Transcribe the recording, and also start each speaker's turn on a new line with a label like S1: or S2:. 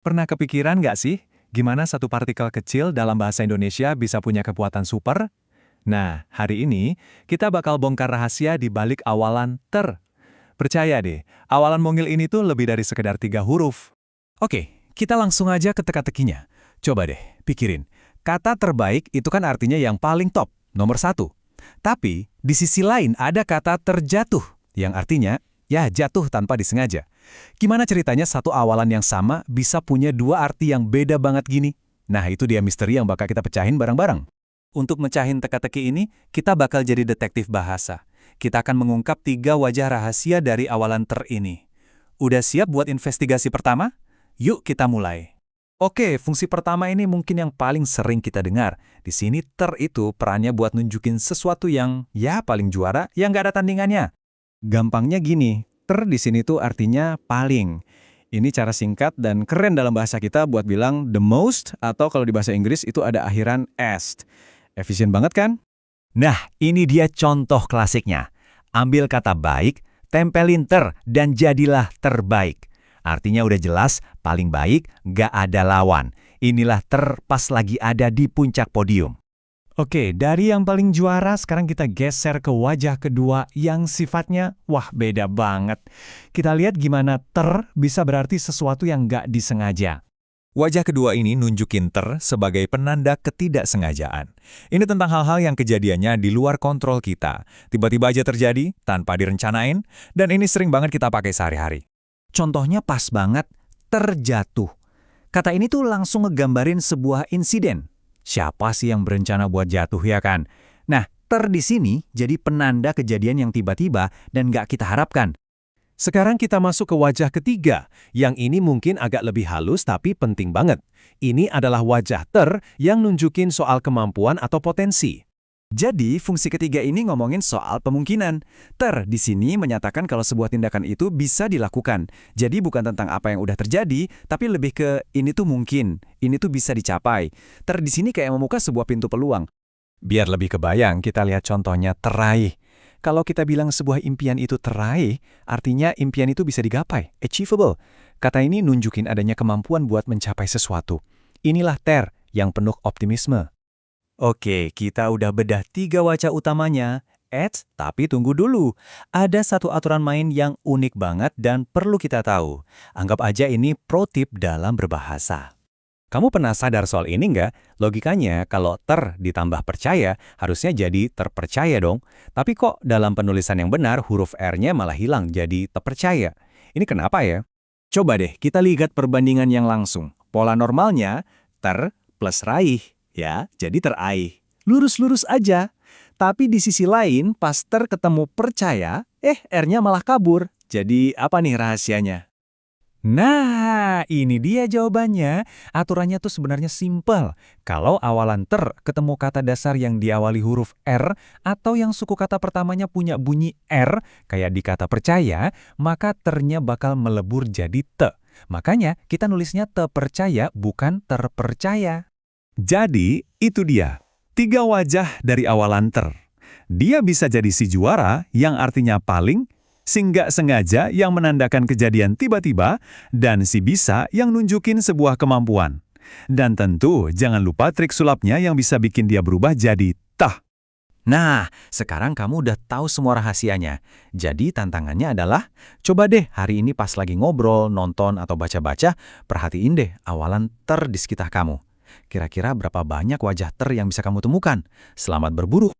S1: Pernah kepikiran nggak sih, gimana satu partikel kecil dalam bahasa Indonesia bisa punya kekuatan super? Nah, hari ini kita bakal bongkar rahasia di balik awalan ter. Percaya deh, awalan mungil ini tuh lebih dari sekedar 3 huruf.
S2: Oke, kita langsung aja ke teka-tekinya. Coba deh, pikirin. Kata terbaik itu kan artinya yang paling top, nomor satu. Tapi, di sisi lain ada kata terjatuh, yang artinya, ya jatuh tanpa disengaja. Gimana ceritanya satu awalan yang sama bisa punya dua arti yang beda banget gini? Nah, itu dia misteri yang bakal kita pecahin bareng-bareng.
S3: Untuk mecahin teka-teki ini, kita bakal jadi detektif bahasa. Kita akan mengungkap 3 wajah rahasia dari awalan ter ini. Udah siap buat investigasi pertama? Yuk kita mulai.
S2: Oke, fungsi pertama ini mungkin yang paling sering kita dengar. Di sini ter itu perannya buat nunjukin sesuatu yang, ya paling juara, yang nggak ada tandingannya. Gampangnya gini, ter di sini tuh artinya paling. Ini cara singkat dan keren dalam bahasa kita buat bilang the most, atau kalau di bahasa Inggris itu ada akhiran est. Efisien banget kan?
S4: Nah, ini dia contoh klasiknya. Ambil kata baik, tempelin ter, dan jadilah terbaik. Artinya udah jelas, paling baik, gak ada lawan. Inilah ter pas lagi ada di puncak podium.
S2: Oke, dari yang paling juara sekarang kita geser ke wajah kedua yang sifatnya, wah beda banget. Kita lihat gimana ter bisa berarti sesuatu yang gak disengaja.
S1: Wajah kedua ini nunjukin ter sebagai penanda ketidaksengajaan. Ini tentang hal-hal yang kejadiannya di luar kontrol kita. Tiba-tiba aja terjadi, tanpa direncanain, dan ini sering banget kita pakai sehari-hari.
S4: Contohnya pas banget, terjatuh. Kata ini tuh langsung ngegambarin sebuah insiden. Siapa sih yang berencana buat jatuh ya kan? Nah, ter di sini jadi penanda kejadian yang tiba-tiba dan nggak kita harapkan.
S5: Sekarang kita masuk ke wajah ketiga, yang ini mungkin agak lebih halus tapi penting banget. Ini adalah wajah ter yang nunjukin soal kemampuan atau potensi.
S2: Jadi, fungsi ketiga ini ngomongin soal pemungkinan. Ter di sini menyatakan kalau sebuah tindakan itu bisa dilakukan. Jadi bukan tentang apa yang udah terjadi, tapi lebih ke ini tuh mungkin, ini tuh bisa dicapai. Ter di sini kayak membuka sebuah pintu peluang.
S5: Biar lebih kebayang, kita lihat contohnya teraih. Kalau kita bilang sebuah impian itu teraih, artinya impian itu bisa digapai, achievable. Kata ini nunjukin adanya kemampuan buat mencapai sesuatu. Inilah ter yang penuh optimisme.
S3: Oke, kita udah bedah 3 wajah utamanya. Tapi tunggu dulu. Ada satu aturan main yang unik banget dan perlu kita tahu. Anggap aja ini pro tip dalam berbahasa.
S5: Kamu pernah sadar soal ini nggak? Logikanya, kalau ter ditambah percaya, harusnya jadi terpercaya dong. Tapi kok dalam penulisan yang benar, huruf R-nya malah hilang jadi terpercaya. Ini kenapa ya?
S2: Coba deh kita lihat perbandingan yang langsung. Pola normalnya, ter plus raih. Ya, jadi teraih. Lurus-lurus aja. Tapi di sisi lain, pas ter ketemu percaya, R-nya malah kabur. Jadi apa nih rahasianya?
S1: Nah, ini dia jawabannya. Aturannya tuh sebenarnya simpel. Kalau awalan ter ketemu kata dasar yang diawali huruf R, atau yang suku kata pertamanya punya bunyi R, kayak di kata percaya, maka ternya bakal melebur jadi te. Makanya kita nulisnya terpercaya, bukan terpercaya.
S5: Jadi, itu dia. 3 wajah dari awalan ter. Dia bisa jadi si juara yang artinya paling, si nggak sengaja yang menandakan kejadian tiba-tiba, dan si bisa yang nunjukin sebuah kemampuan. Dan tentu, jangan lupa trik sulapnya yang bisa bikin dia berubah jadi tah.
S4: Nah, sekarang kamu udah tahu semua rahasianya. Jadi tantangannya adalah, coba deh hari ini pas lagi ngobrol, nonton, atau baca-baca, perhatiin deh awalan ter di sekitar kamu. Kira-kira berapa banyak wajah ter yang bisa kamu temukan? Selamat berburu!